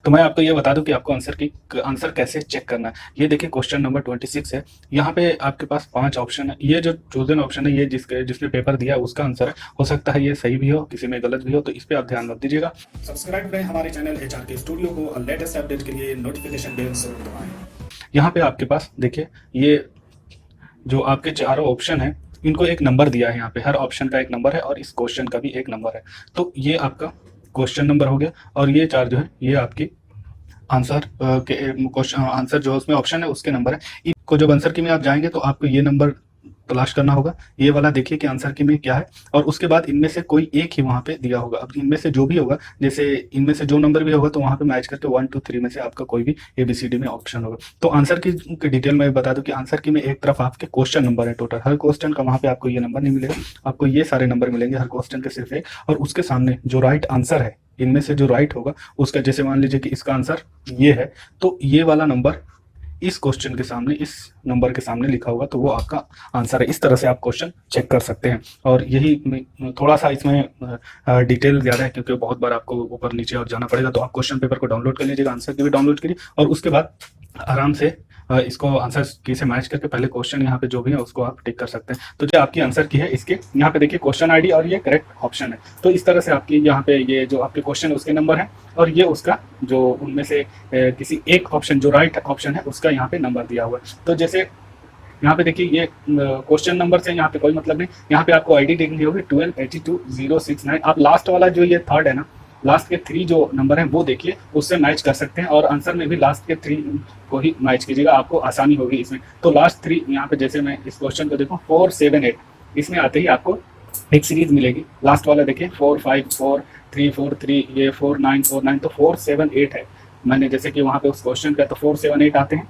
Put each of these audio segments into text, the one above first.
तो मैं आपको ये बता दूं कि आपको आंसर कैसे चेक करना है। ये देखिए क्वेश्चन नंबर 26 है। यहाँ पे आपके पास 5 ऑप्शन है। ये जो चोजन ऑप्शन है, ये जिसने पेपर दिया है उसका आंसर है। हो सकता है ये सही भी हो, किसी में गलत भी हो, तो इस पे आप ध्यान मत दीजिएगा। सब्सक्राइब करें हमारे चैनल एचआर के स्टूडियो को और लेटेस्ट अपडेट के लिए नोटिफिकेशन बेल जरूर दबाएं। यहाँ पे आपके पास देखिए, ये जो आपके चारों ऑप्शन है, इनको एक नंबर दिया है। यहाँ पे हर ऑप्शन का एक नंबर है और इस क्वेश्चन का भी एक नंबर है। तो ये आपका क्वेश्चन नंबर हो गया, और ये चार जो है ये आपकी आंसर के क्वेश्चन आंसर जो उसमें ऑप्शन है उसके नंबर है। इनको जब आंसर की में आप जाएंगे तो आपको ये नंबर तलाश करना होगा। ये वाला देखिए कि आंसर की में क्या है, और उसके बाद इनमें से कोई एक ही वहां पे दिया होगा। अब इनमें से जो भी होगा, जैसे इनमें से जो नंबर भी होगा तो वहां पे मैच करके 1 2 3 में से आपका कोई भी ABCD में ऑप्शन होगा। तो आंसर की डिटेल में बता दूं कि आंसर की में एक तरफ आपके क्वेश्चन नंबर है टोटल, हर क्वेश्चन का वहां पे आपको ये नंबर नहीं मिलेगा, आपको ये सारे नंबर मिलेंगे हर क्वेश्चन के सिर्फ एक। और उसके सामने जो राइट आंसर है, इनमें से जो राइट होगा उसका, जैसे मान लीजिए कि इसका आंसर ये है, तो ये वाला नंबर इस क्वेश्चन के सामने, इस नंबर के सामने लिखा होगा, तो वो आपका आंसर है। इस तरह से आप क्वेश्चन चेक कर सकते हैं। और यही थोड़ा सा इसमें डिटेल ज़्यादा है, क्योंकि बहुत बार आपको ऊपर नीचे और जाना पड़ेगा। तो आप क्वेश्चन पेपर को डाउनलोड कर लीजिएगा, आंसर की भी डाउनलोड करिए, और उसके बाद आराम से इसको आंसर की से मैच करके पहले क्वेश्चन यहाँ पे जो भी है उसको आप टिक कर सकते हैं। तो जो आपकी आंसर की है, इसके यहाँ पे देखिए क्वेश्चन आईडी और ये करेक्ट ऑप्शन है। तो इस तरह से आपकी यहाँ पे ये जो आपके क्वेश्चन है उसके नंबर है, और ये उसका जो उनमें से किसी एक ऑप्शन जो राइट ऑप्शन है उसका यहाँ पे नंबर दिया हुआ है। तो जैसे यहाँ पे देखिए, ये क्वेश्चन नंबर से यहाँ पे कोई मतलब नहीं, यहाँ पे आपको आईडी देखनी होगी 1282069। आप लास्ट वाला जो ये थर्ड है ना, लास्ट के 3 जो नंबर हैं वो देखिए, उससे मैच कर सकते हैं, और आंसर में भी लास्ट के 3 को ही मैच कीजिएगा, आपको आसानी होगी इसमें। तो लास्ट 3 यहाँ पे, जैसे मैं इस क्वेश्चन को देखूँ 4 7 8, इसमें आते ही आपको एक सीरीज मिलेगी। लास्ट वाला देखिए 4 5 4 3 4 3, ये 4 9 4 9, तो 4 7 8 है। मैंने जैसे कि वहाँ पे उस क्वेश्चन का, तो 4 7 8 आते हैं।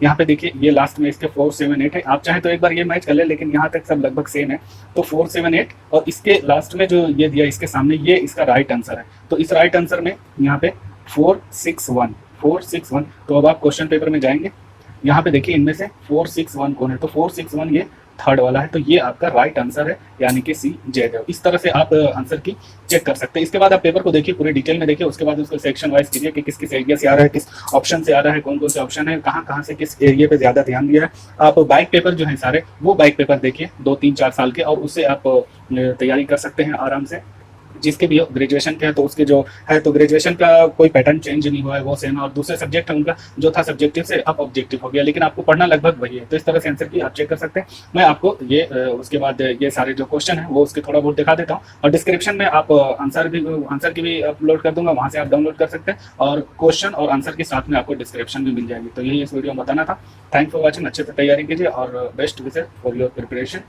यहाँ पे देखिए ये लास्ट में इसके 4 7 8 है। आप चाहें तो एक बार ये मैच कर ले, लेकिन यहाँ तक सब लगभग सेम है। तो 4 7 8, और इसके लास्ट में जो ये दिया इसके सामने, ये इसका राइट आंसर है। तो इस राइट आंसर में यहाँ पे 4 6 1। तो अब आप क्वेश्चन पेपर में जाएंगे, यहाँ पे देखिए इनमें से 4 6 1 कौन है, तो 4 6 1 ये थर्ड वाला है। तो ये आपका राइट आंसर है, यानी कि सी जयदेव। इस तरह से आप आंसर की चेक कर सकते हैं। इसके बाद आप पेपर को देखिए, पूरी डिटेल में देखिए, उसके बाद उसको सेक्शन वाइज कीजिए कि किस किस एरिया से आ रहा है, किस ऑप्शन से आ रहा है, कौन कौन से ऑप्शन है, कहाँ कहाँ से किस एरिया पे ज्यादा ध्यान दिया है। आप बाइक पेपर जो है सारे, वो बाइक पेपर देखिए 2 3 4 साल के, और उससे आप तैयारी कर सकते हैं आराम से। जिसके भी ग्रेजुएशन के है तो उसके जो है, तो ग्रेजुएशन का कोई पैटर्न चेंज नहीं हुआ है, वो सेम है। और दूसरे सब्जेक्ट है उनका जो था सब्जेक्टिव से अब ऑब्जेक्टिव हो गया, लेकिन आपको पढ़ना लगभग वही है। तो इस तरह से आंसर की आप चेक कर सकते हैं। मैं आपको ये उसके बाद ये सारे जो क्वेश्चन है वो उसके थोड़ा बहुत दिखा देता हूँ, और डिस्क्रिप्शन में आप आंसर की भी अपलोड कर दूंगा, वहाँ से आप डाउनलोड कर सकते हैं, और क्वेश्चन और आंसर के साथ में आपको डिस्क्रिप्शन भी मिल जाएगी। तो यही इस वीडियो में बताना था। Thanks for watching. अच्छे से तैयारी कीजिए, और best wishes for your preparation.